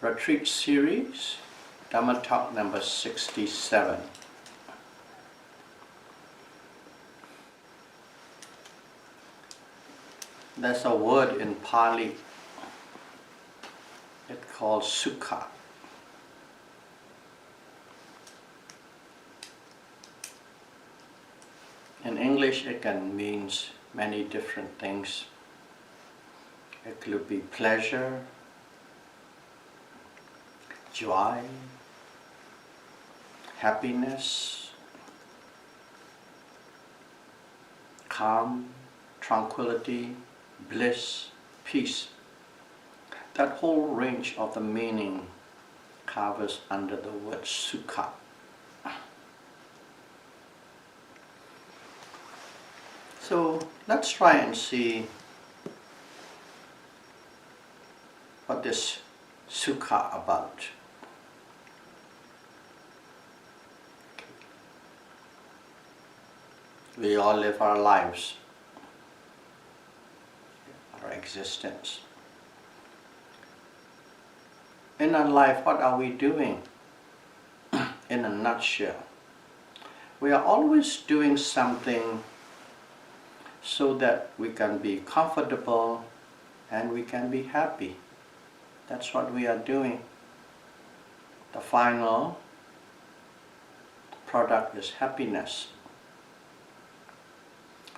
retreat series, Dhamma talk number 67. There's a word in Pali, it's called Sukha. In English it can mean many different things. It could be pleasure, joy, happiness, calm, tranquility, bliss, peace. That whole range of the meaning covers under the word Sukha. So let's try and see what this Sukha about. We all live our lives, our existence. In our life, what are we doing? In a nutshell, we are always doing something so that we can be comfortable and we can be happy. That's what we are doing. The final product is happiness.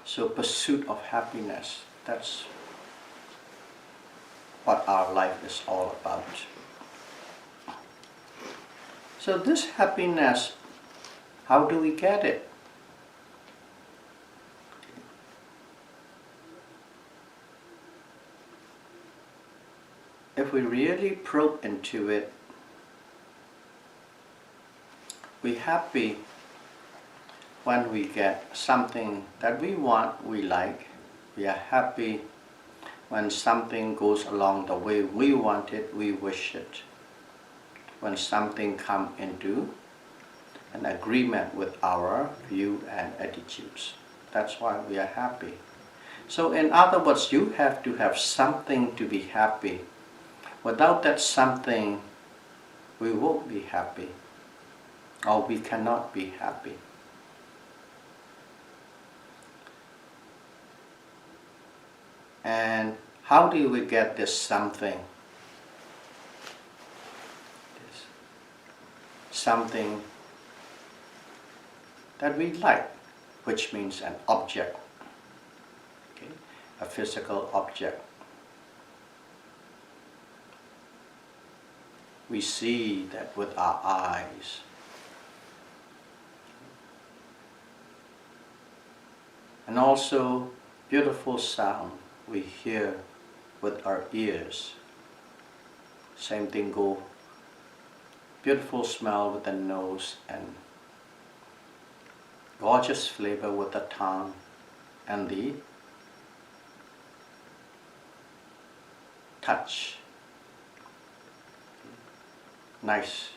So pursuit of happiness, that's what our life is all about. So this happiness, how do we get it? If we really probe into it, we're happy when we get something that we want, we like. We are happy when something goes along the way we want it, we wish it. When something comes into an agreement with our view and attitudes. That's why we are happy. So in other words, you have to have something to be happy. Without that something, we won't be happy, or we cannot be happy. And how do we get this something? Something that we like, which means an object, okay? A physical object. We see that with our eyes. And also beautiful sound we hear with our ears. Same thing go. Beautiful smell with the nose and gorgeous flavor with the tongue and the touch. Nice,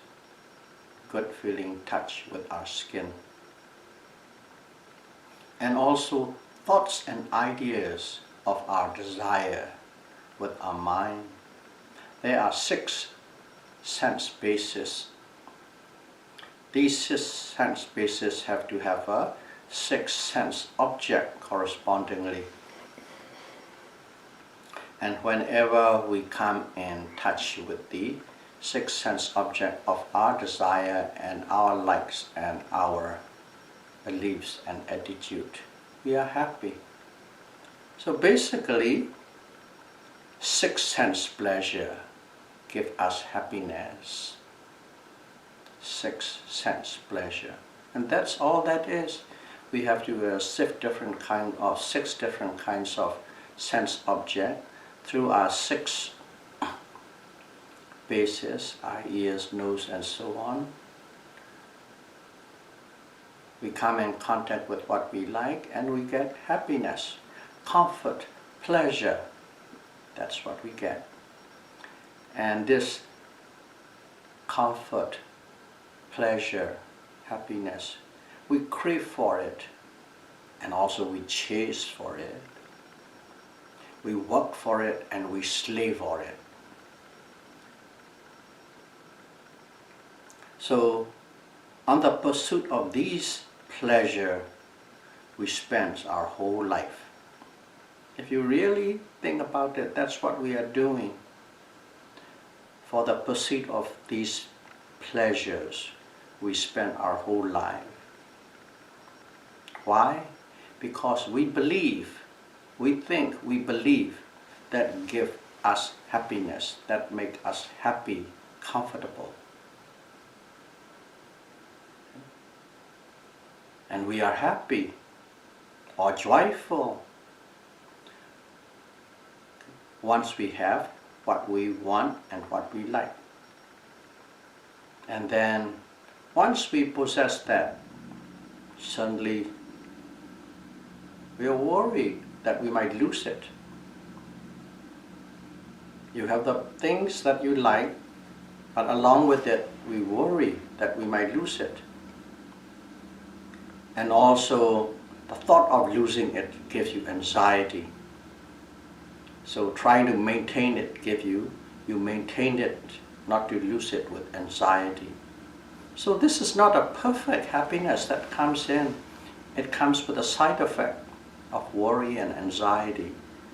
good feeling touch with our skin. And also thoughts and ideas of our desire with our mind. There are 6 sense bases. These 6 sense bases have to have a 6 sense object correspondingly. And whenever we come in touch with the 6 sense object of our desire and our likes and our beliefs and attitude, we are happy. So basically, 6 sense pleasure give us happiness. 6 sense pleasure, and that's all that is. We have to sift different kind of 6 different kinds of sense object through our 6 bases, our ears, nose, and so on. We come in contact with what we like and we get happiness, comfort, pleasure. That's what we get. And this comfort, pleasure, happiness, we crave for it and also we chase for it. We work for it and we slave for it. So on the pursuit of these pleasure, we spend our whole life. If you really think about it, that's what we are doing. For the pursuit of these pleasures, we spend our whole life. Why? Because we believe, we think, we believe that give us happiness, that make us happy, comfortable. And we are happy or joyful once we have what we want and what we like. And then once we possess that, suddenly we are worried that we might lose it. You have the things that you like, but along with it, we worry that we might lose it. And also, the thought of losing it gives you anxiety. So trying to maintain it you maintain it, not to lose it with anxiety. So this is not a perfect happiness that comes in. It comes with a side effect of worry and anxiety,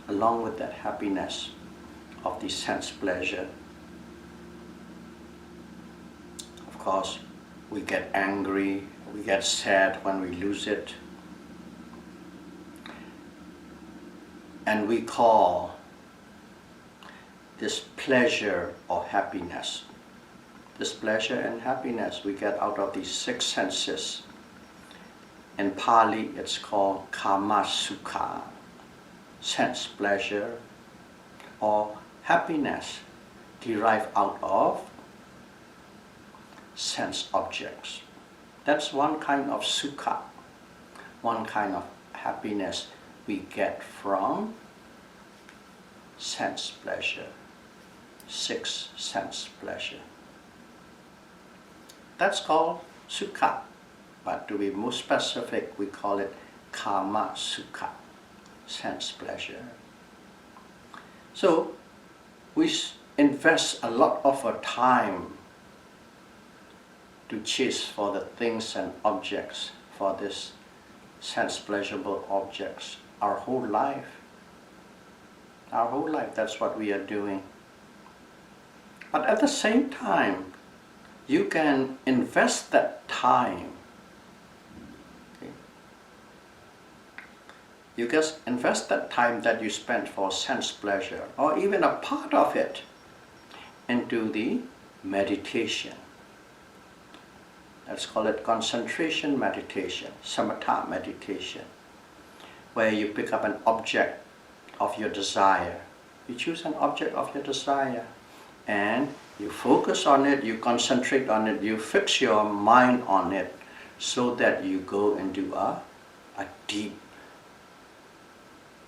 along with that happiness of the sense pleasure. Of course, we get angry, we get sad when we lose it. And we call this pleasure or happiness. This pleasure and happiness we get out of these six senses. In Pali, it's called kama sukha, sense pleasure, or happiness derived out of sense objects. That's one kind of sukha, one kind of happiness we get from sense pleasure, six sense pleasure. That's called sukha, but to be more specific, we call it kama sukha, sense pleasure. So we invest a lot of our time to chase for the things and objects, for this sense pleasurable objects, our whole life. Our whole life, that's what we are doing. But at the same time, you can invest that time. Okay? You just invest that time that you spend for sense pleasure, or even a part of it, into the meditation. Let's call it concentration meditation, samatha meditation, where you pick up an object of your desire. You choose an object of your desire and you focus on it, you concentrate on it, you fix your mind on it so that you go into a deep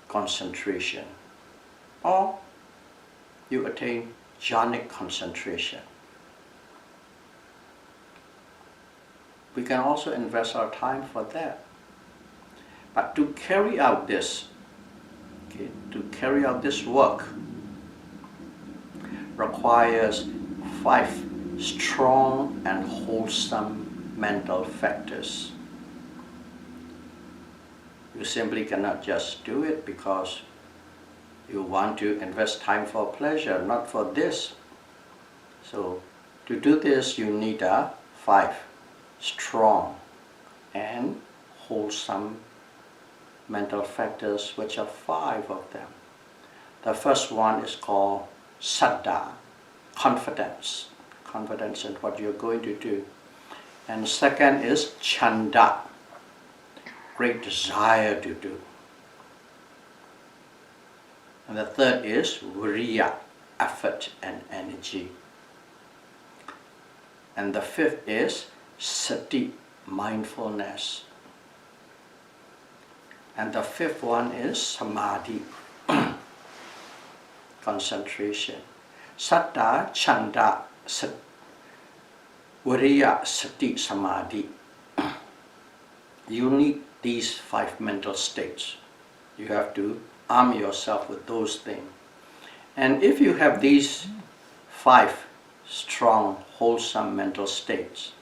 concentration, or you attain jhanic concentration. We can also invest our time for that. But to carry out this, to carry out this work requires 5 strong and wholesome mental factors. You simply cannot just do it because you want to invest time for pleasure, not for this. So to do this, you need 5 strong and wholesome mental factors, which are 5 of them. The first one is called saddha, confidence in what you're going to do. And second is chanda, great desire to do. And the third is viriya, effort and energy. And the fifth is sati, mindfulness. And the fifth one is samadhi, concentration. Saddha, chanda, viriya, sati, samadhi. You need these 5 mental states. You have to arm yourself with those things. And if you have these 5 strong, wholesome mental states,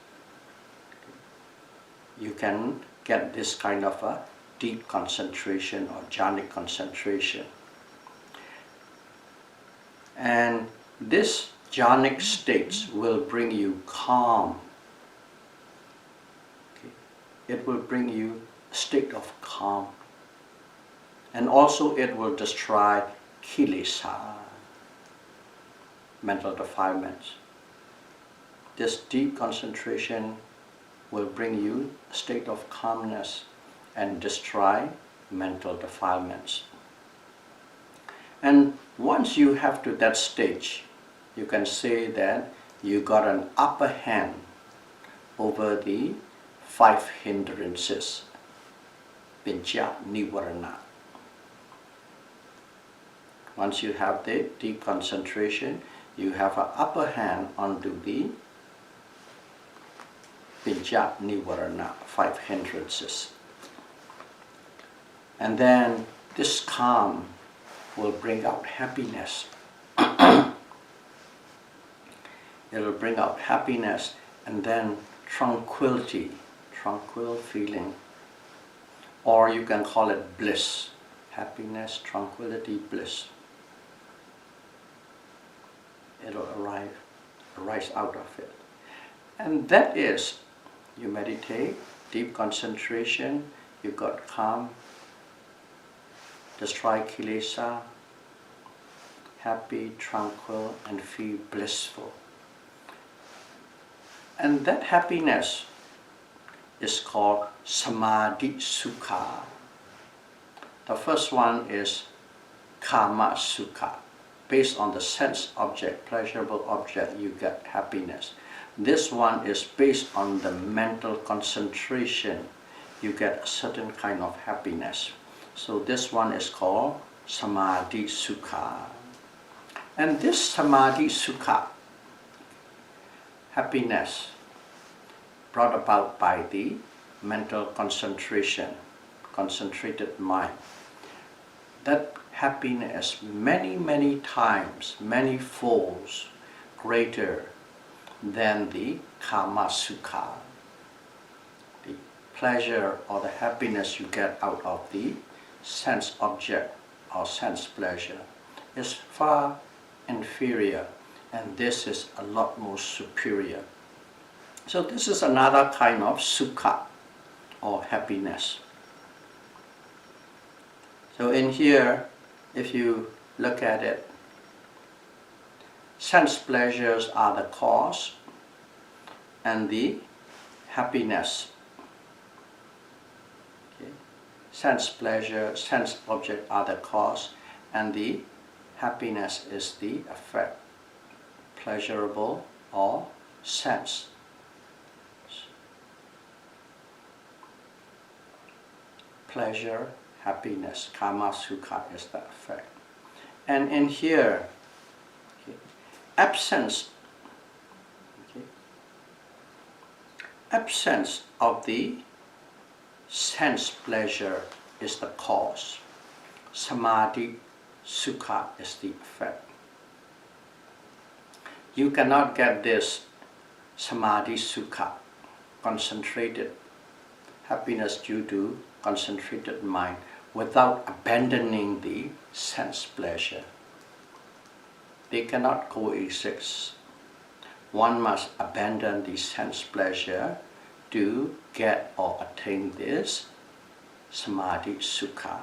you can get this kind of a deep concentration or jhanic concentration. And this jhanic states will bring you calm. Okay. It will bring you a state of calm. And also it will destroy kilesa, mental defilements. This deep concentration will bring you a state of calmness and destroy mental defilements. And once you have to that stage, you can say that you got an upper hand over the 5 hindrances, Pincha Nivarana. Once you have the deep concentration, you have an upper hand onto the Pincha Nivarana, 5 hindrances. And then this calm will bring out happiness. It will bring out happiness and then tranquility, tranquil feeling. Or you can call it bliss, happiness, tranquility, bliss. It will arise out of it. And that is, you meditate, deep concentration, you got calm, destroy kilesa, happy, tranquil, and feel blissful. And that happiness is called samadhi sukha. The first one is kama sukha. Based on the sense object, pleasurable object, you get happiness. This one is based on the mental concentration. You get a certain kind of happiness. So this one is called samadhi sukha. And this samadhi sukha, happiness, brought about by the mental concentration, concentrated mind. That happiness many times, many folds greater than the kama sukha. The pleasure or the happiness you get out of the sense object or sense pleasure is far inferior, and this is a lot more superior. So this is another kind of sukha or happiness. So in here, if you look at it, sense pleasures are the cause and the happiness. Okay. Sense pleasure, sense object are the cause and the happiness is the effect, pleasurable or sense. Pleasure, happiness, kama sukha is the effect. And in here, okay, absence of the sense pleasure is the cause. Samadhi sukha is the effect. You cannot get this samadhi sukha, concentrated happiness due to concentrated mind, without abandoning the sense pleasure. They cannot coexist. One must abandon the sense pleasure to get or attain this samadhi sukha.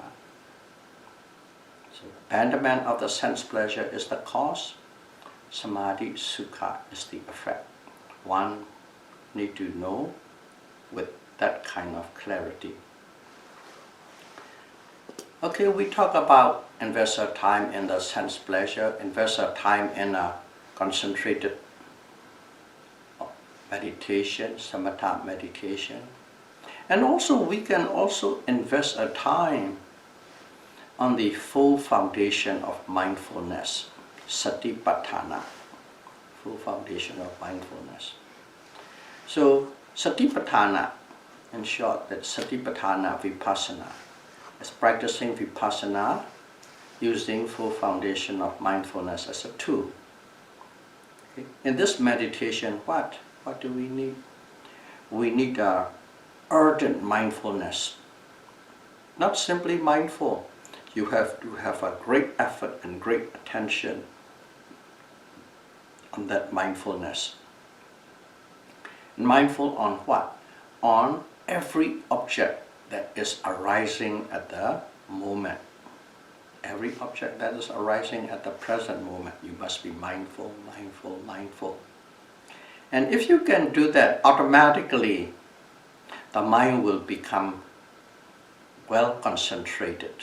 So abandonment of the sense pleasure is the cause, samadhi sukha is the effect. One need to know with that kind of clarity. Okay, we talk about invest our time in the sense pleasure, invest our time in a concentrated meditation, samatha meditation. And also we can also invest our time on the full foundation of mindfulness, Satipatthana, full foundation of mindfulness. So Satipatthana, in short, that's Satipatthana Vipassana. Is practicing Vipassana using full foundation of mindfulness as a tool. Okay? In this meditation, what do we need? We need a ardent mindfulness. Not simply mindful. You have to have a great effort and great attention on that mindfulness. Mindful on what? On every object that is arising at the moment. Every object that is arising at the present moment, you must be mindful, mindful, mindful. And if you can do that, automatically the mind will become well concentrated.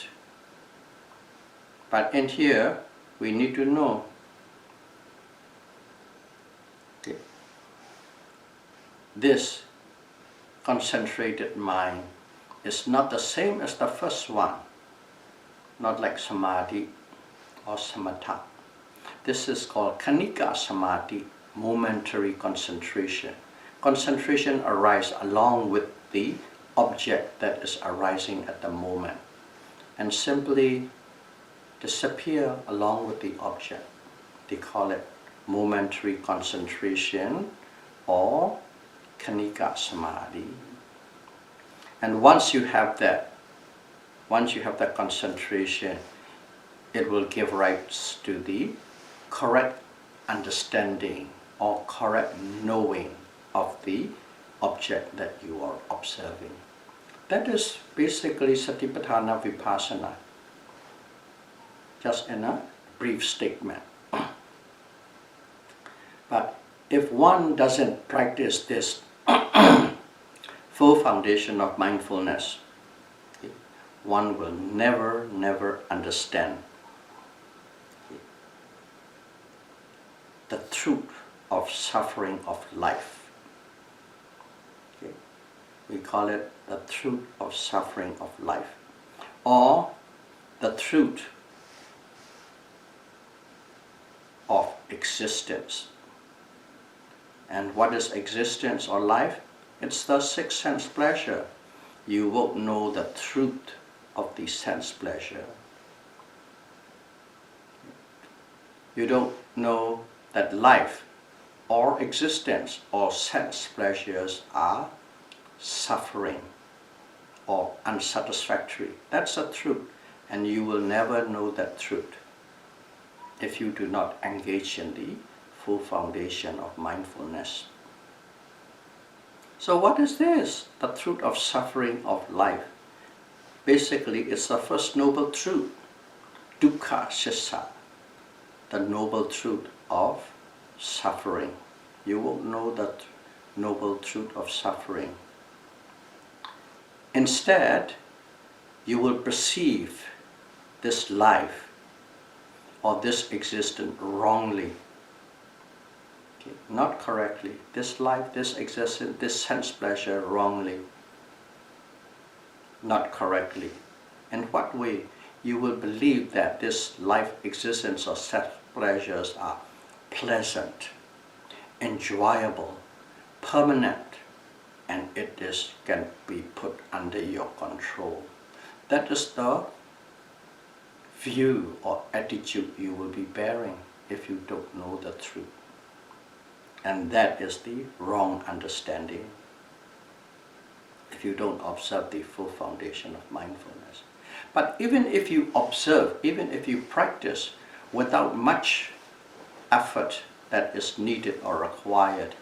But in here, we need to know, okay, this concentrated mind is not the same as the first one, not like samadhi or samatha. This is called khanika samadhi, momentary concentration. Concentration arises along with the object that is arising at the moment and simply disappear along with the object. They call it momentary concentration or khanika samadhi. And once you have that concentration, it will give rise to the correct understanding or correct knowing of the object that you are observing. That is basically Satipatthana Vipassana, just in a brief statement. But if one doesn't practice this full foundation of mindfulness, one will never understand the truth of suffering of life. Okay? We call it the truth of suffering of life, or the truth of existence. And what is existence or life? It's the sixth sense pleasure. You won't know the truth of the sense pleasure. You don't know that life or existence or sense pleasures are suffering or unsatisfactory. That's the truth, and you will never know that truth if you do not engage in the full foundation of mindfulness. So what is this? The truth of suffering of life. Basically, it's the first noble truth, dukkha sissa, the noble truth of suffering. You won't know that noble truth of suffering. Instead, you will perceive this life or this existence wrongly. Okay? Not correctly. This life, this existence, this sense pleasure wrongly. Not correctly. In what way? You will believe that this life, existence or sense pleasures are pleasant, enjoyable, permanent, and can be put under your control. That is the view or attitude you will be bearing if you don't know the truth. And that is the wrong understanding if you don't observe the full foundation of mindfulness. But even if you observe, even if you practice without much effort that is needed or required,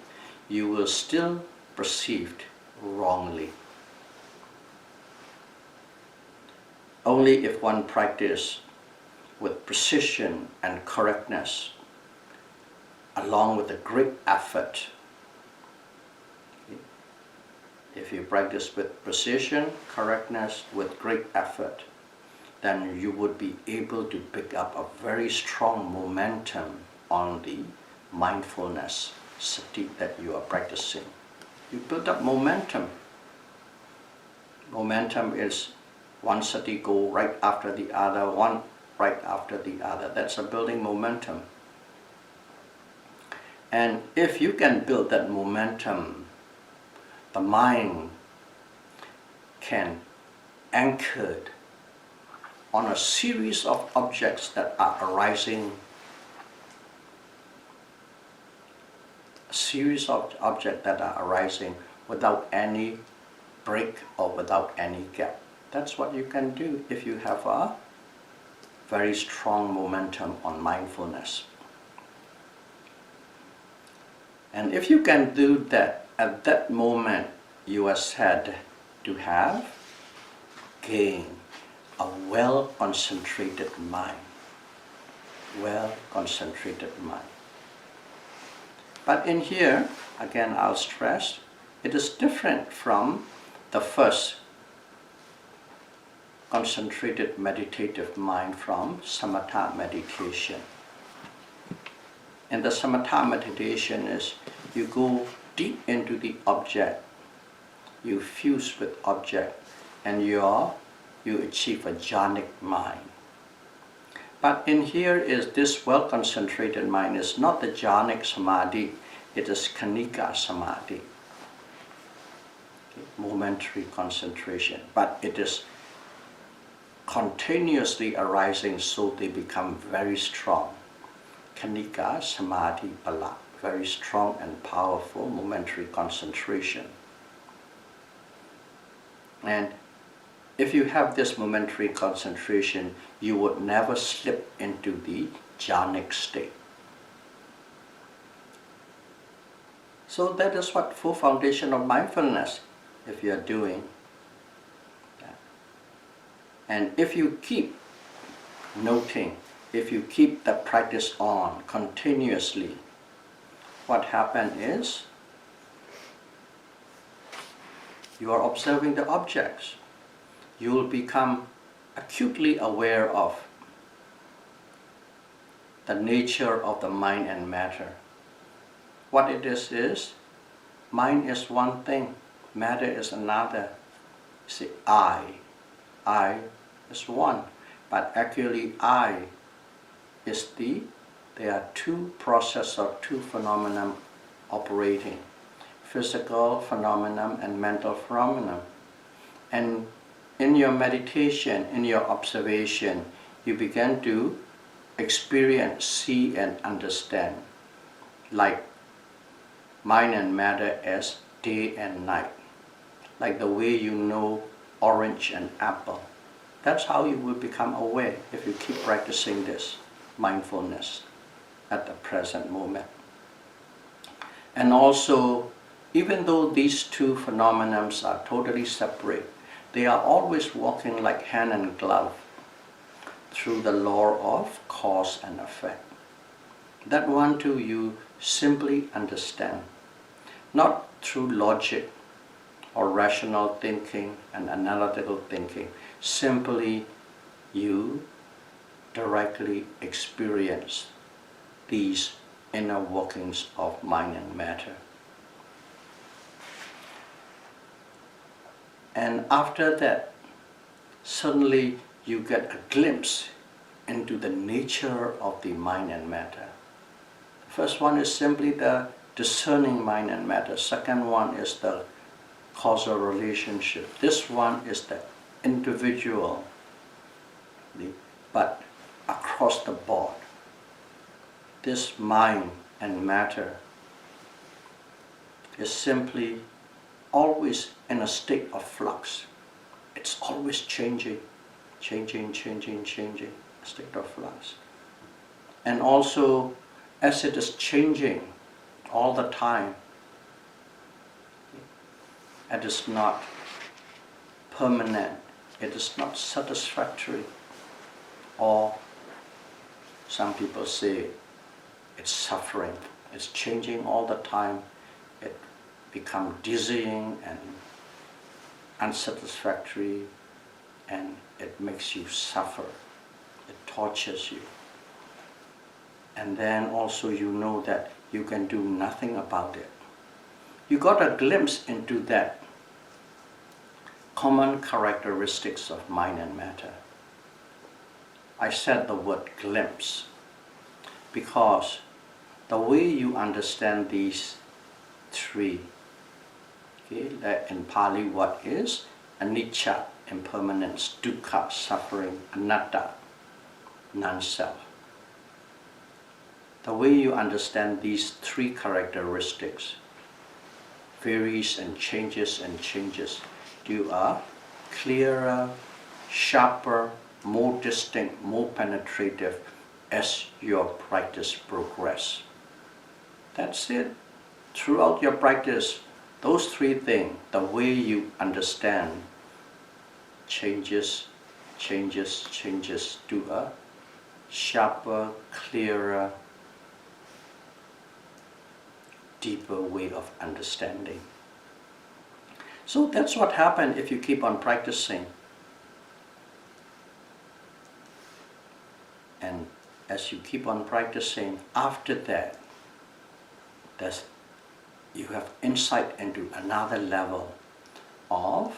you will still perceive wrongly. Only if one practices with precision and correctness, along with a great effort. If you practice with precision, correctness, with great effort, then you would be able to pick up a very strong momentum on the mindfulness sati that you are practicing. You build up momentum. Momentum is one sati go right after the other, one right after the other. That's a building momentum. And if you can build that momentum, the mind can anchor on a series of objects that are arising series of objects that are arising without any break or without any gap. That's what you can do if you have a very strong momentum on mindfulness. And if you can do that, at that moment you are said to have gained a well-concentrated mind. Well-concentrated mind. But in here, again I'll stress, it is different from the first concentrated meditative mind from samatha meditation. And the samatha meditation is you go deep into the object, you fuse with object, and you achieve a jhanic mind. But in here is this well-concentrated mind is not the jhanic samadhi, it is khanika samadhi, momentary concentration, but it is continuously arising so they become very strong. Khanika samadhi pala, very strong and powerful momentary concentration. And if you have this momentary concentration, you would never slip into the jhanic state. So that is what full foundation of mindfulness, if you are doing. And if you keep noting, if you keep the practice on continuously, what happens is you are observing the objects. You will become acutely aware of the nature of the mind and matter. What it is mind is one thing, matter is another. See, I is one, but actually there are two processes or two phenomena operating, physical phenomenon and mental phenomenon. And in your meditation, in your observation, you begin to experience, see and understand, like mind and matter as day and night, like the way you know orange and apple. That's how you will become aware if you keep practicing this mindfulness at the present moment. And also, even though these two phenomena are totally separate, they are always walking like hand and glove through the law of cause and effect. That one too you simply understand, not through logic or rational thinking and analytical thinking. Simply you directly experience these inner workings of mind and matter. And after that, suddenly you get a glimpse into the nature of the mind and matter. The first one is simply the discerning mind and matter. Second one is the causal relationship. This one is the individual, but across the board. This mind and matter is simply always in a state of flux. It's always changing, a state of flux. And also, as it is changing all the time, it is not permanent, it is not satisfactory, or some people say it's suffering. It's changing all the time. It becomes dizzying and unsatisfactory, and it makes you suffer. It tortures you. And then also you know that you can do nothing about it. You got a glimpse into that common characteristics of mind and matter. I said the word glimpse because the way you understand these three, that in Pali what is anicca, impermanence, dukkha, suffering, anatta, non-self. the way you understand these three characteristics varies and changes, to a clearer, sharper, more distinct, more penetrative as your practice progresses. That's it. Throughout your practice, those three things, the way you understand, changes to a sharper, clearer, deeper way of understanding. So that's what happens if you keep on practicing. And as you keep on practicing, after that, you have insight into another level of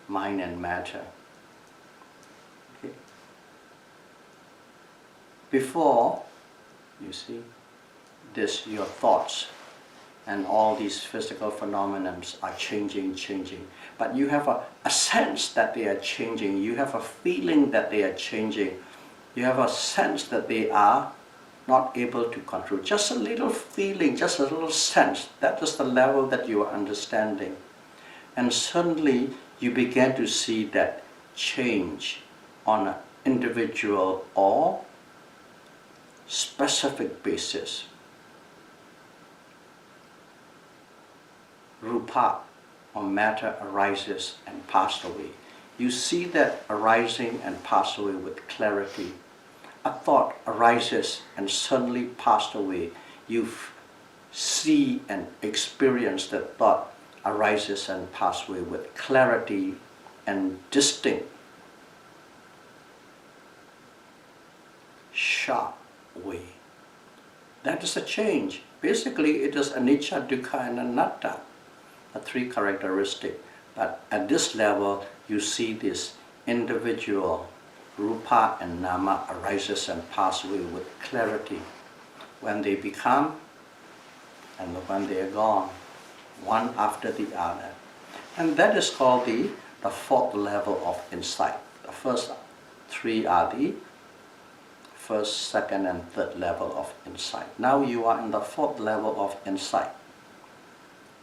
mind and matter. Okay. Before, you see, your thoughts and all these physical phenomena are changing. But you have a sense that they are changing. You have a feeling that they are changing. You have a sense that they are not able to control. Just a little feeling, just a little sense. That is the level that you are understanding. And suddenly you begin to see that change on an individual or specific basis. Rupa or matter arises and passes away. You see that arising and pass away with clarity. A thought arises and suddenly passed away. You see and experience that thought arises and passes away with clarity and distinct, sharp way. That is a change. Basically, it is anicca, dukkha, and anatta, the three characteristics. But at this level, you see this individual rupa and nama arises and passes away with clarity when they become and when they are gone, one after the other. And that is called the fourth level of insight. The first three are the first, second, and third level of insight. Now you are in the fourth level of insight,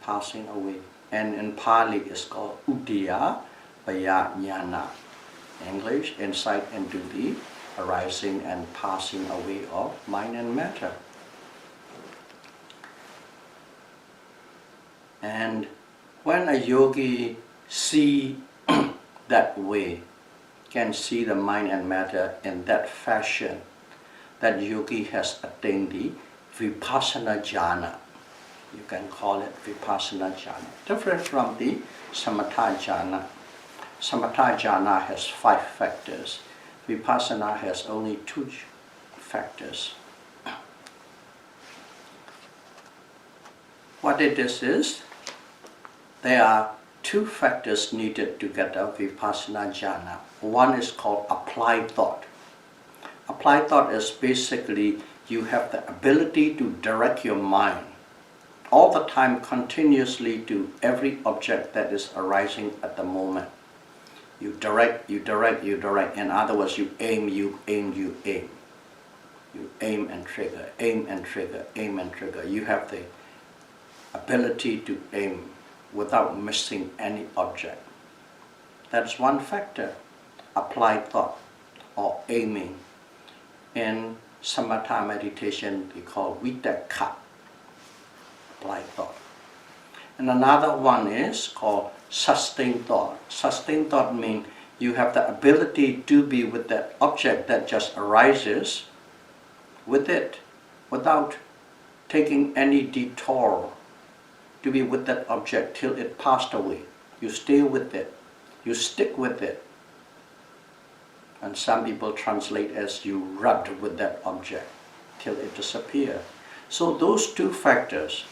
passing away. And in Pali it's called Udaya Paya Jnana. English, insight into the arising and passing away of mind and matter. And when a yogi see that way, can see the mind and matter in that fashion, that yogi has attained the Vipassana jhana. You can call it Vipassana jhana. Different from the Samatha jhana. Samatha jhana has 5 factors. Vipassana has only 2 factors. What it is, there are 2 factors needed to get a Vipassana jhana. One is called applied thought. Applied thought is basically you have the ability to direct your mind all the time continuously to every object that is arising at the moment. You direct. In other words, you aim. You aim and trigger, aim and trigger, aim and trigger. You have the ability to aim without missing any object. That's one factor, applied thought or aiming. In samatha meditation, they call vitakka, applied thought. And another one is called sustained thought. Sustained thought means you have the ability to be with that object that just arises, with it, without taking any detour, to be with that object till it passed away. You stay with it, you stick with it. And some people translate as you rubbed with that object till it disappears. So those 2 factors,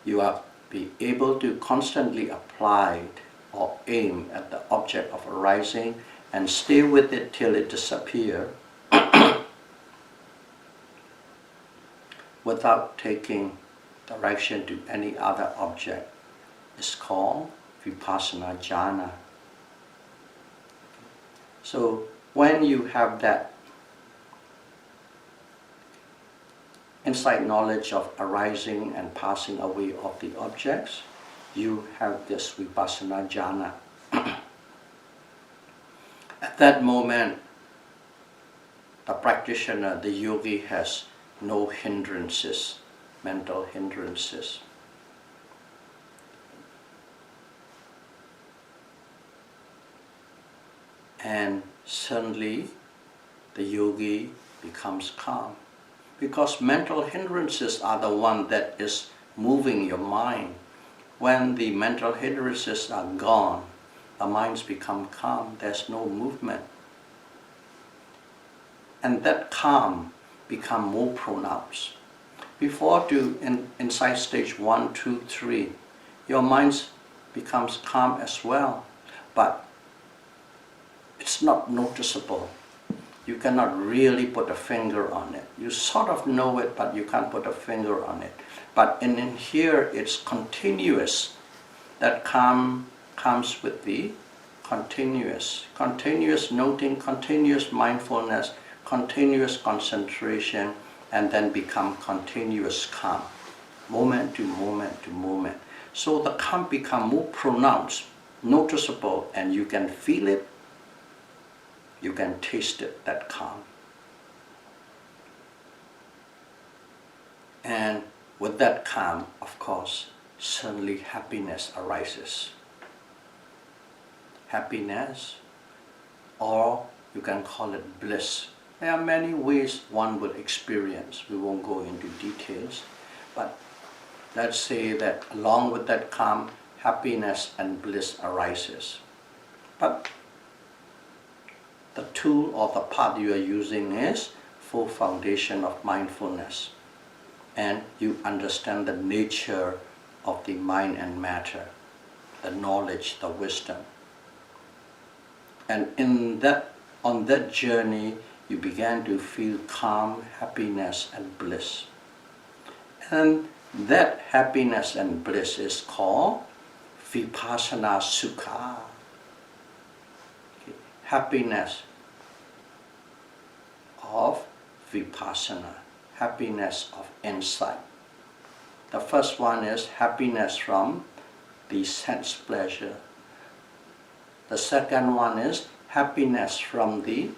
you are be able to constantly apply or aim at the object of arising and stay with it till it disappears without taking direction to any other object. It's called Vipassana jhana. So when you have that insight knowledge of arising and passing away of the objects, you have this Vipassana jhana. At that moment, the practitioner, the yogi, has no hindrances, mental hindrances. And suddenly, the yogi becomes calm. Because mental hindrances are the one that is moving your mind. When the mental hindrances are gone, the minds become calm, there's no movement. And that calm becomes more pronounced. Before inside stage 1, 2, 3, your mind becomes calm as well, but it's not noticeable. You cannot really put a finger on it. You sort of know it, but you can't put a finger on it. But in here, it's continuous. That calm comes with the continuous noting, continuous mindfulness, continuous concentration, and then become continuous calm, moment to moment to moment. So the calm becomes more pronounced, noticeable, and you can feel it, you can taste it, that calm. And with that calm, of course, suddenly happiness arises. Happiness, or you can call it bliss. There are many ways one would experience. We won't go into details, but let's say that along with that calm, happiness and bliss arises. But the tool or the path you are using is full foundation of mindfulness, and you understand the nature of the mind and matter, the knowledge, the wisdom. And on that journey, you began to feel calm, happiness, and bliss. And that happiness and bliss is called Vipassana Sukha. Okay. Happiness of Vipassana, happiness of insight. The first one is happiness from the sense pleasure. The second one is happiness from the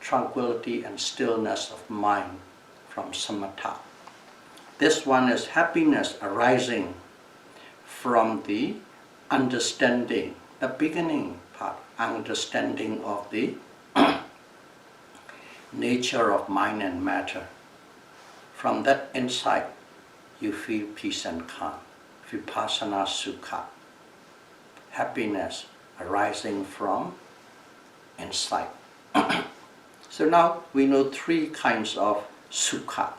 tranquility and stillness of mind, from samatha. This one is happiness arising from the understanding, the beginning part, understanding of the nature of mind and matter. From that insight, you feel peace and calm. Vipassana Sukha, happiness arising from insight. So now we know three kinds of Sukha,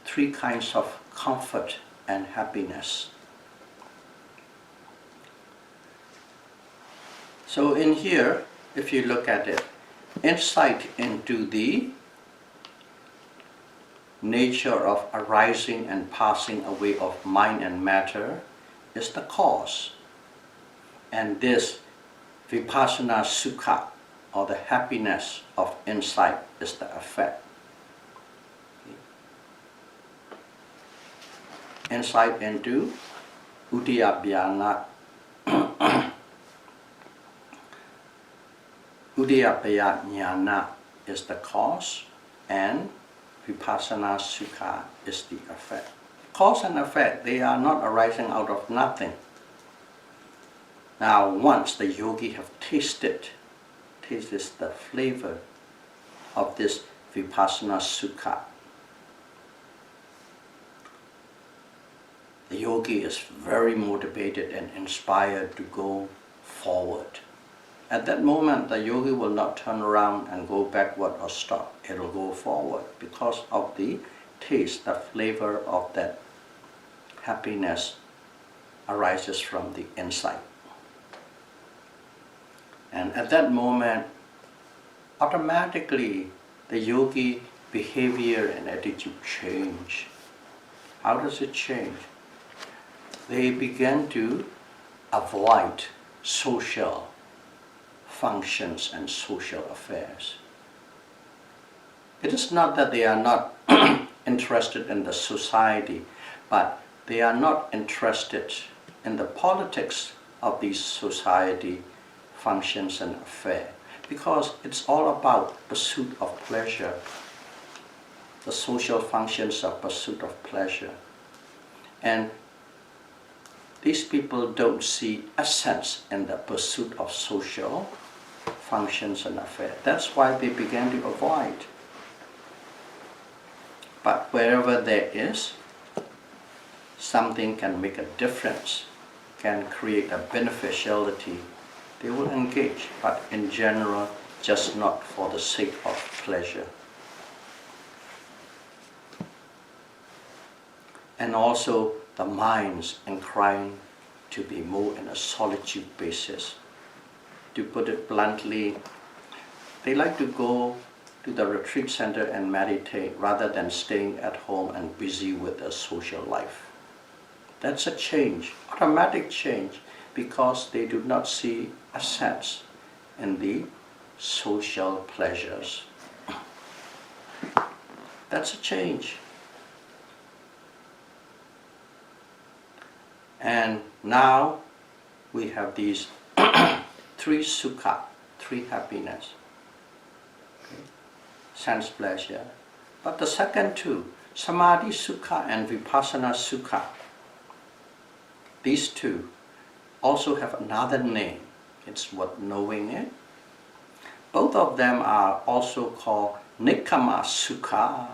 three kinds of comfort and happiness. So in here, if you look at it, insight into the nature of arising and passing away of mind and matter is the cause. And this Vipassana Sukha, or the happiness of insight, is the effect. Insight into Uddiyapayana, Uddiyapaya Jnana is the cause, and Vipassana Sukha is the effect. Cause and effect, they are not arising out of nothing. Now, once the yogi have tasted the flavor of this Vipassana Sukha, the yogi is very motivated and inspired to go forward. At that moment, the yogi will not turn around and go backward or stop. It will go forward because of the taste, the flavor of that happiness arises from the insight. And at that moment, automatically the yogi behavior and attitude change. How does it change? They begin to avoid social functions and social affairs. It is not that they are not interested in the society, but they are not interested in the politics of these society functions and affairs, because it's all about pursuit of pleasure, the social functions of pursuit of pleasure. And these people don't see essence in the pursuit of social functions and affairs. That's why they began to avoid. But wherever there is, something can make a difference, can create a beneficiality, they will engage, but in general, just not for the sake of pleasure. And also the minds inclined to be more in a solitude basis. To put it bluntly, they like to go to the retreat center and meditate rather than staying at home and busy with their social life. That's a change, automatic change, because they do not see a sense in the social pleasures. That's a change. And now we have these three Sukha, three happiness. Okay. Sense pleasure. But the second two, Samadhi Sukha and Vipassana Sukha, these two also have another name. It's worth knowing it. Both of them are also called Nikkama Sukha.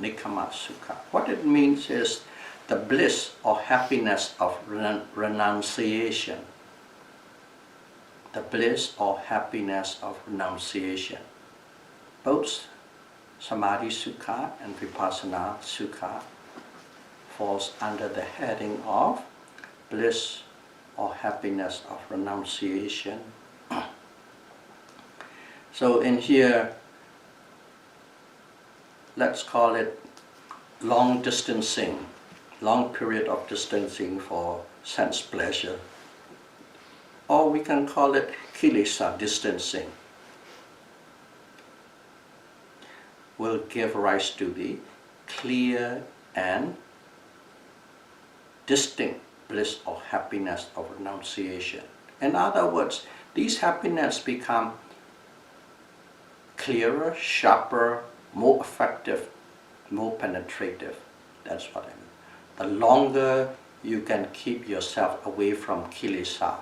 Nikkama Sukha. What it means is the bliss or happiness of renunciation. The bliss or happiness of renunciation. Both Samadhi Sukha and Vipassana Sukha falls under the heading of bliss or happiness of renunciation. So in here, let's call it long distancing, long period of distancing for sense pleasure. Or we can call it kilesa distancing. Will give rise to the clear and distinct bliss or happiness of renunciation. In other words, these happiness become clearer, sharper, more effective, more penetrative. That's what I mean. The longer you can keep yourself away from kilesa,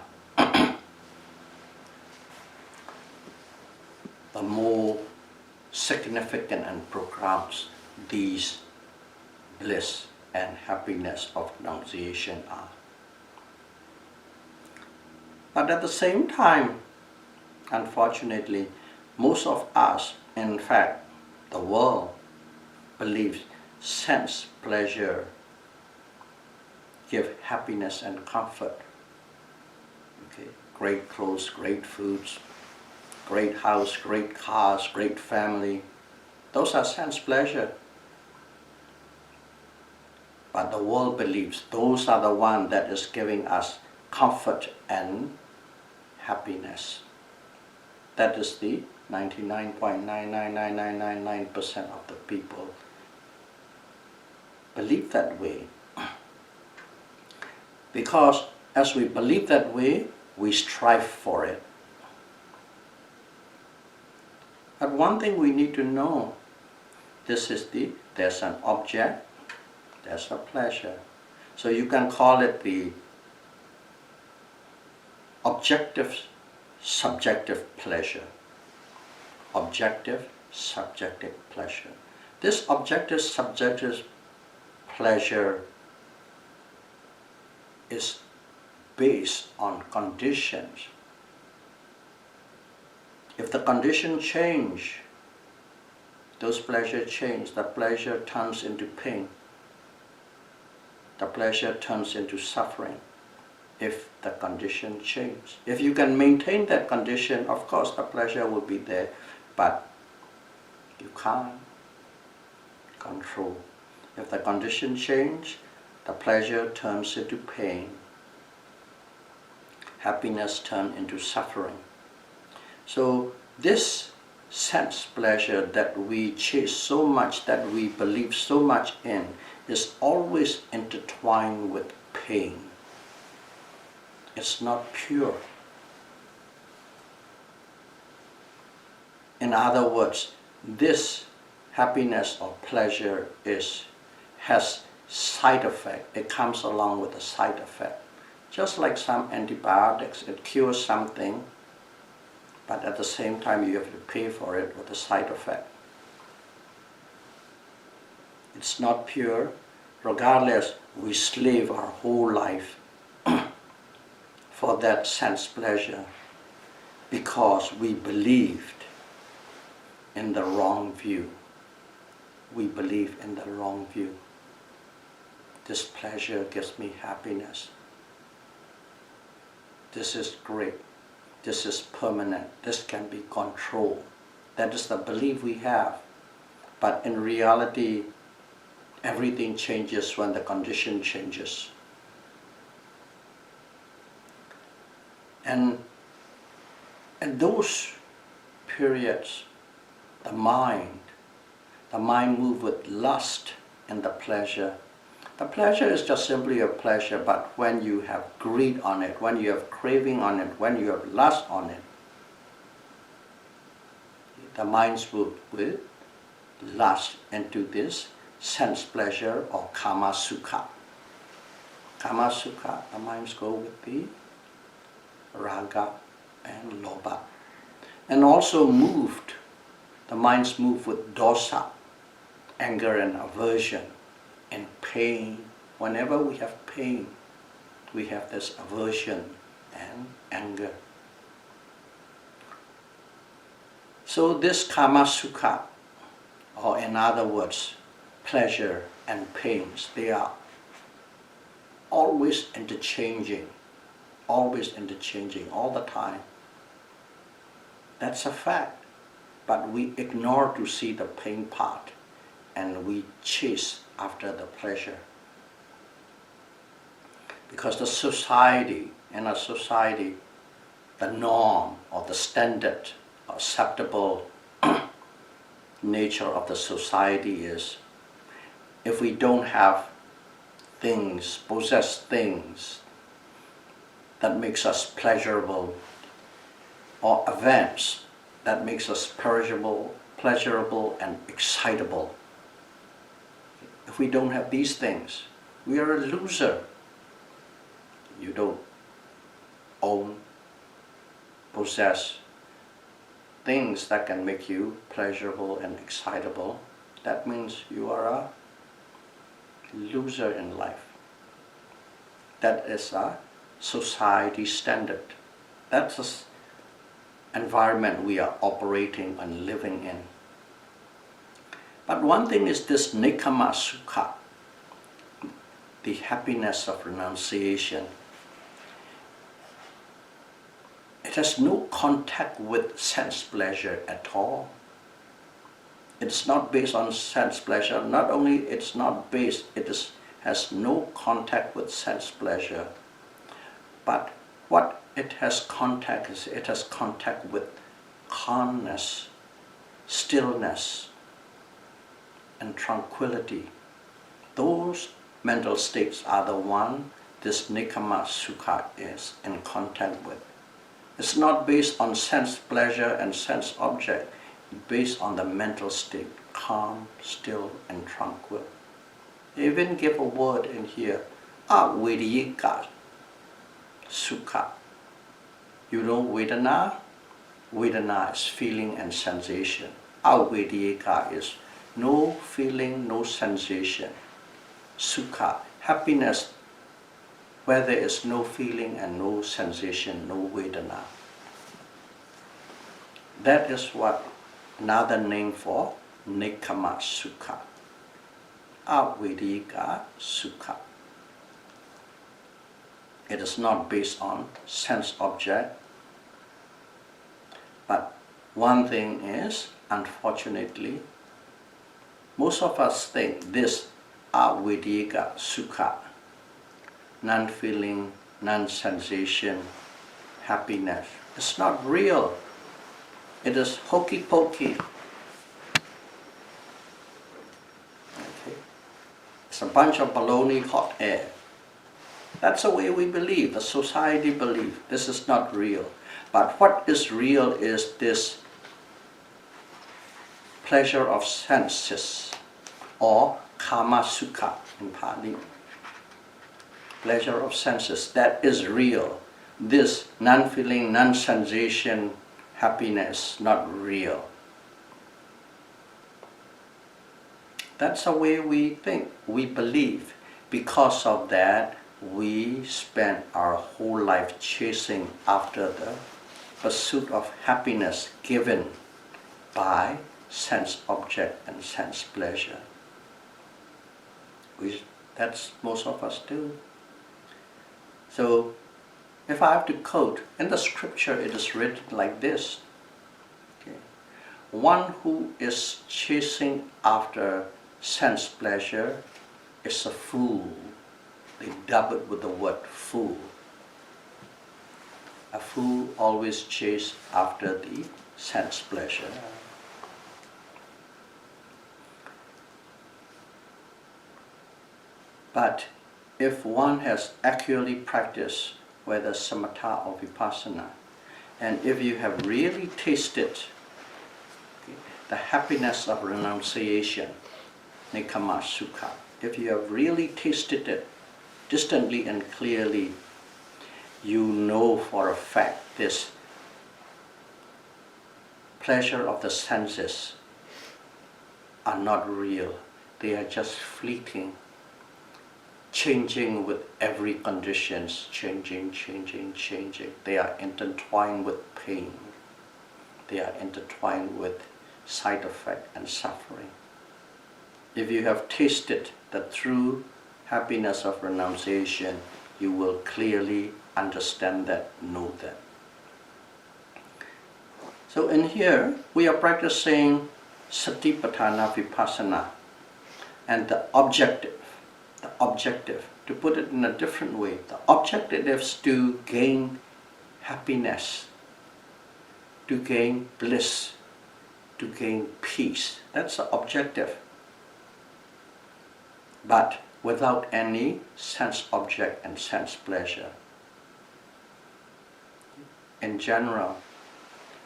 the more significant and pronounced these bliss and happiness of renunciation are. But at the same time, unfortunately, most of us, in fact, the world, believes sense pleasure give happiness and comfort. Okay, great clothes, great foods, great house, great cars, great family. Those are sense pleasure. But the world believes those are the ones that is giving us comfort and happiness. That is the 99.99999% of the people believe that way. Because as we believe that way, we strive for it. But one thing we need to know, there's an object, there's a pleasure. So you can call it the objective, subjective pleasure. Objective, subjective pleasure. This objective, subjective pleasure is based on conditions. If the condition change, those pleasures change, the pleasure turns into pain. The pleasure turns into suffering if the condition change. If you can maintain that condition, of course the pleasure will be there, but you can't control. If the condition change, the pleasure turns into pain. Happiness turns into suffering. So this sense pleasure that we chase so much, that we believe so much in, is always intertwined with pain. It's not pure. In other words, this happiness or pleasure has side effect. It comes along with a side effect. Just like some antibiotics, it cures something, but at the same time you have to pay for it with a side effect. It's not pure. Regardless, we slave our whole life for that sense pleasure because we believed in the wrong view. We believe in the wrong view. This pleasure gives me happiness. This is great. This is permanent. This can be controlled. That is the belief we have. But in reality, everything changes when the condition changes. And in those periods, the mind moves with lust and the pleasure. The pleasure is just simply a pleasure, but when you have greed on it, when you have craving on it, when you have lust on it, the mind moves with lust into this sense pleasure or kama sukha. Kama sukha, the minds go with the raga and lobha. And also moved, the minds move with dosa, anger and aversion, and pain. Whenever we have pain, we have this aversion and anger. So this kama sukha, or in other words, pleasure and pains, they are always interchanging all the time. That's a fact, but we ignore to see the pain part and we chase after the pleasure. Because the society, in a society, the norm or the standard, acceptable nature of the society is, if we don't have things, possess things that makes us pleasurable, or events that makes us pleasurable and excitable, if we don't have these things, we are a loser. You don't own, possess things that can make you pleasurable and excitable. That means you are a loser in life. That is a society standard. That's the environment we are operating and living in. But one thing is this nekama sukha, the happiness of renunciation. It has no contact with sense pleasure at all. It's not based on sense pleasure. Not only it's not based, has no contact with sense pleasure. But what it has contact is, it has contact with calmness, stillness, and tranquility. Those mental states are the one this nekama sukha is in contact with. It's not based on sense pleasure and sense object, based on the mental state, calm, still, and tranquil. They even give a word in here, avedika sukha. You know vedana? Vedana is feeling and sensation. Avedika is no feeling, no sensation. Sukha, happiness, where there is no feeling and no sensation, no vedana. That is what another name for nekama sukha. Avedika sukha. It is not based on sense object, but one thing is, unfortunately, most of us think this avedika sukha, non-feeling, non-sensation, happiness, it's not real. it is hokey pokey. Okay. It's a bunch of baloney hot air. That's the way we believe, the society believes. This is not real. But what is real is this pleasure of senses, or kama sukha in Pali. Pleasure of senses, that is real. This non-feeling, non-sensation happiness, not real. That's the way we think, we believe. Because of that, we spend our whole life chasing after the pursuit of happiness given by sense object and sense pleasure. That's most of us do. So, if I have to quote, in the scripture it is written like this. Okay. One who is chasing after sense pleasure is a fool. They dub it with the word fool. A fool always chases after the sense pleasure. But if one has accurately practiced whether samatha or vipassana, and if you have really tasted the happiness of renunciation, nekama sukha, if you have really tasted it distantly and clearly, you know for a fact this pleasure of the senses are not real. They are just fleeting, changing with every conditions, changing. They are intertwined with pain. They are intertwined with side effect and suffering. If you have tasted the true happiness of renunciation, you will clearly understand that, know that. So in here, we are practicing Satipatthana Vipassana, and the objective, to put it in a different way, the objective is to gain happiness, to gain bliss, to gain peace. That's the objective. But without any sense object and sense pleasure. In general,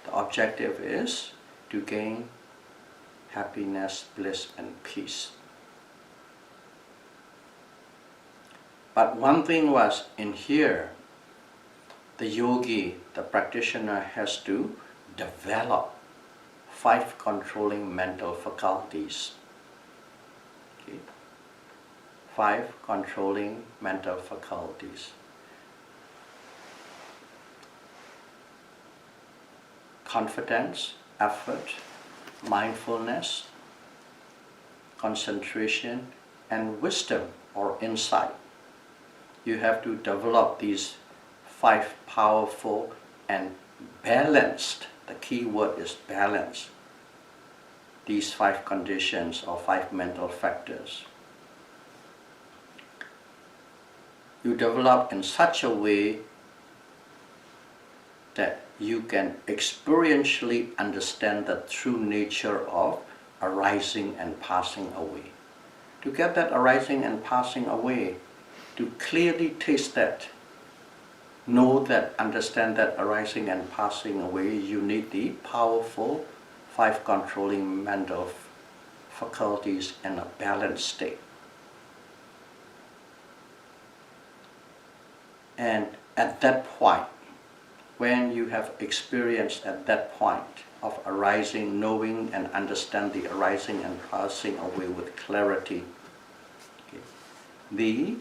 the objective is to gain happiness, bliss, and peace. But one thing was, in here, the yogi, the practitioner, has to develop 5 controlling mental faculties. Okay. 5 controlling mental faculties. Confidence, effort, mindfulness, concentration, and wisdom or insight. You have to develop these 5 powerful and balanced, the key word is balance, these 5 conditions or 5 mental factors. You develop in such a way that you can experientially understand the true nature of arising and passing away. To get that arising and passing away, to clearly taste that, know that, understand that arising and passing away, you need the powerful 5 controlling mental faculties in a balanced state. And at that point, when you have experienced at that point of arising, knowing and understand the arising and passing away with clarity, okay, the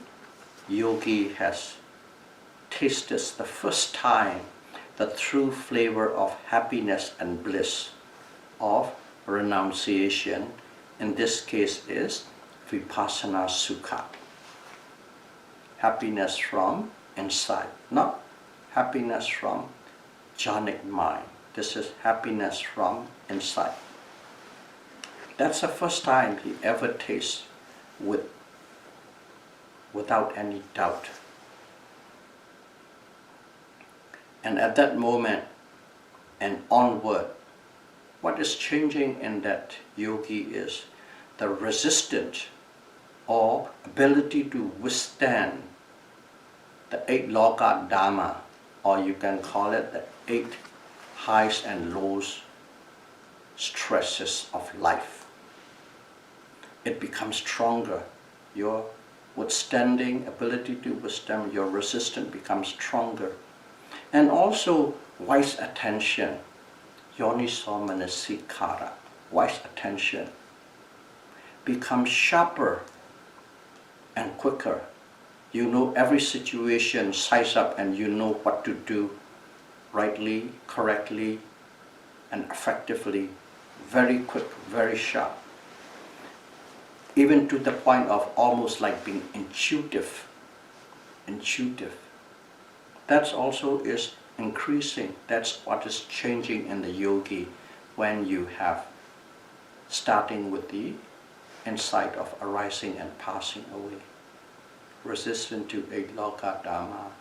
yogi has tasted the first time the true flavor of happiness and bliss, of renunciation. In this case is Vipassana Sukha. Happiness from inside, not happiness from jhanic mind. This is happiness from inside. That's the first time he ever tastes without any doubt. And at that moment and onward, What is changing in that yogi is the resistance or ability to withstand the 8 loka Dhamma, or you can call it the 8 highs and lows stresses of life. It becomes stronger. Your withstanding ability to withstand, your resistance becomes stronger. And also wise attention, yoniso manasikara, wise attention, becomes sharper and quicker. You know every situation, size up, and you know what to do rightly, correctly, and effectively, very quick, very sharp. Even to the point of almost like being intuitive. That also is increasing. That's what is changing in the yogi when you have starting with the insight of arising and passing away, resistant to 8 loka Dhamma,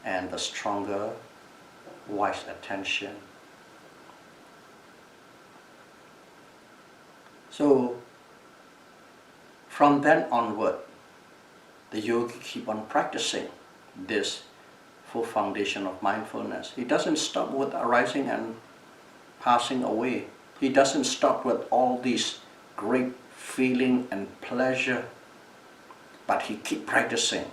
and the stronger wise attention. So from then onward, the yogi keep on practicing this full foundation of mindfulness. He doesn't stop with arising and passing away. He doesn't stop with all these great feeling and pleasure, but he keep practicing,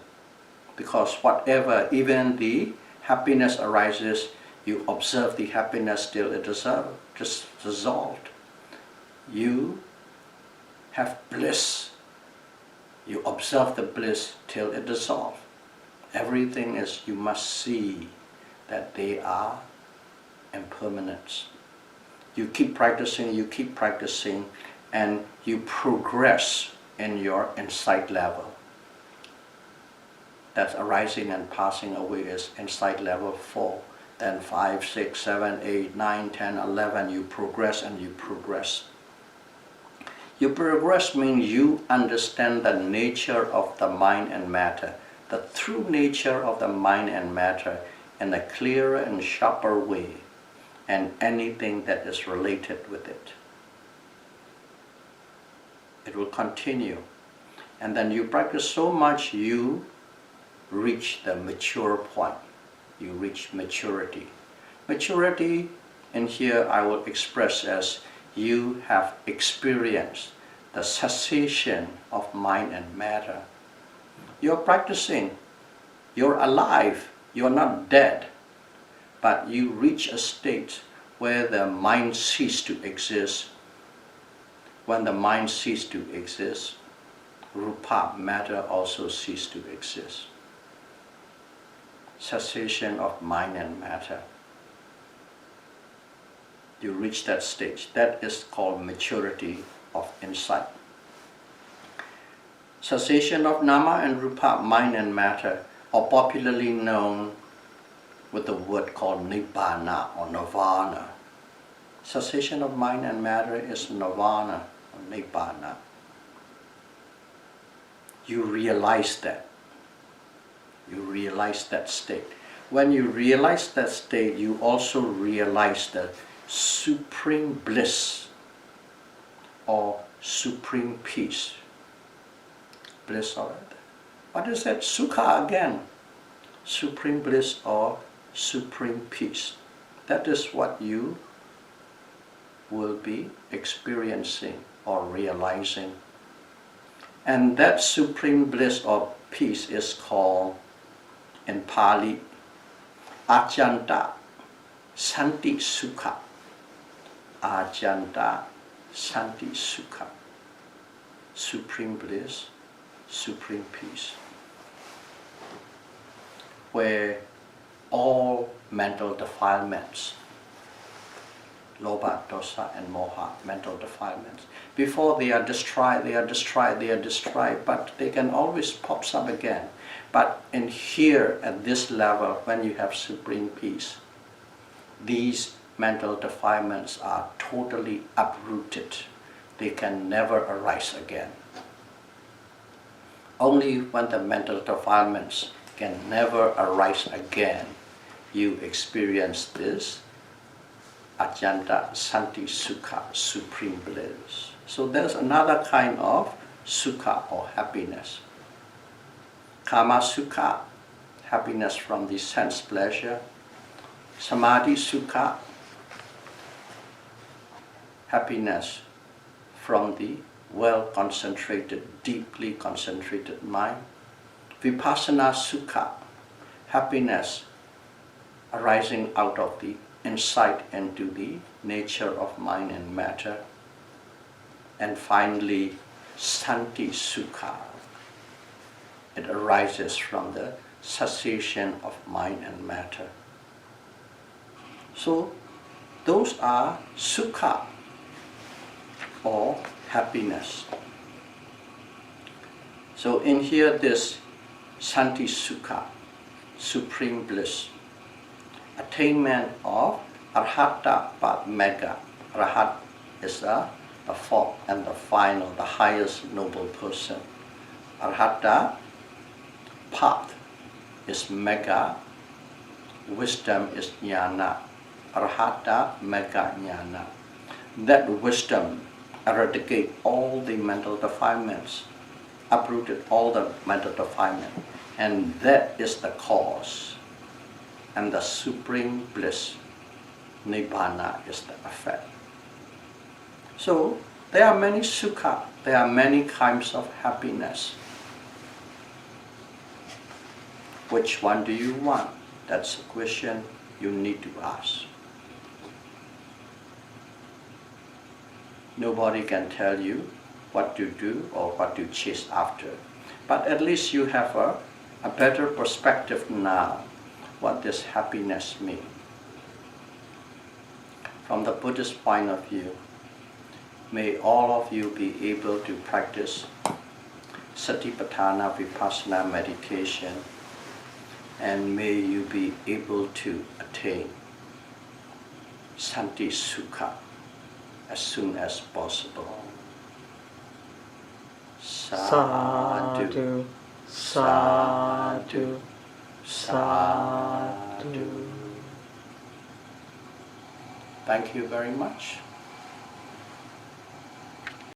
because whatever, even the happiness arises, you observe the happiness till it is just dissolved. You have bliss. You observe the bliss till it dissolves. Everything is, you must see that they are impermanent. You keep practicing, and you progress in your insight level. That's arising and passing away is insight level 4. Then 5, 6, 7, 8, 9, 10, 11, you progress and you progress. You progress means you understand the nature of the mind and matter, the true nature of the mind and matter in a clearer and sharper way, and anything that is related with it. It will continue. And then you practice so much, you reach the mature point. You reach maturity. Maturity, in here I will express as you have experienced the cessation of mind and matter. You're practicing, you're alive, you're not dead, but you reach a state where the mind ceases to exist. When the mind ceases to exist, rupa, matter, also ceases to exist. Cessation of mind and matter. You reach that stage. That is called maturity of insight. Cessation of nama and rupa, mind and matter, are popularly known with the word called nibbana or nirvana. Cessation of mind and matter is nirvana or nibbana. You realize that. You realize that state. When you realize that state, you also realize the supreme bliss or supreme peace. Bliss or what is that? Sukha again. Supreme bliss or supreme peace. That is what you will be experiencing or realizing. And that supreme bliss or peace is called in Pali Ajanta Santi Sukha. Ajanta Santi Sukha. Supreme bliss, supreme peace, where all mental defilements, lobha, dosa, and moha, mental defilements, before they are destroyed, but they can always pop up again. But in here, at this level, when you have supreme peace, these mental defilements are totally uprooted. They can never arise again. Only when the mental defilements can never arise again, you experience this Ajanta Santi Sukha, supreme bliss. So there's another kind of Sukha or happiness. Kama Sukha, happiness from the sense pleasure. Samadhi Sukha, happiness from the well-concentrated, deeply concentrated mind. Vipassana Sukha, happiness arising out of the insight into the nature of mind and matter. And finally, Santi Sukha, it arises from the cessation of mind and matter. So those are Sukha or happiness. So in here this Santi Sukha, supreme bliss, attainment of Arhata Padmega. Arhat is the fourth and the final, the highest noble person. Arhata path is mega, wisdom is jnana. Arhata mega jnana. That wisdom eradicates all the mental defilements, uprooted all the mental defilement, and that is the cause. And the supreme bliss, Nibbana, is the effect. So there are many Sukha, there are many kinds of happiness. Which one do you want? That's a question you need to ask. Nobody can tell you what to do or what to chase after. But at least you have a better perspective now what this happiness means. From the Buddhist point of view, may all of you be able to practice Satipatthana Vipassana meditation, and may you be able to attain Santi Sukha as soon as possible. Sadhu, sadhu, sadhu. Thank you very much.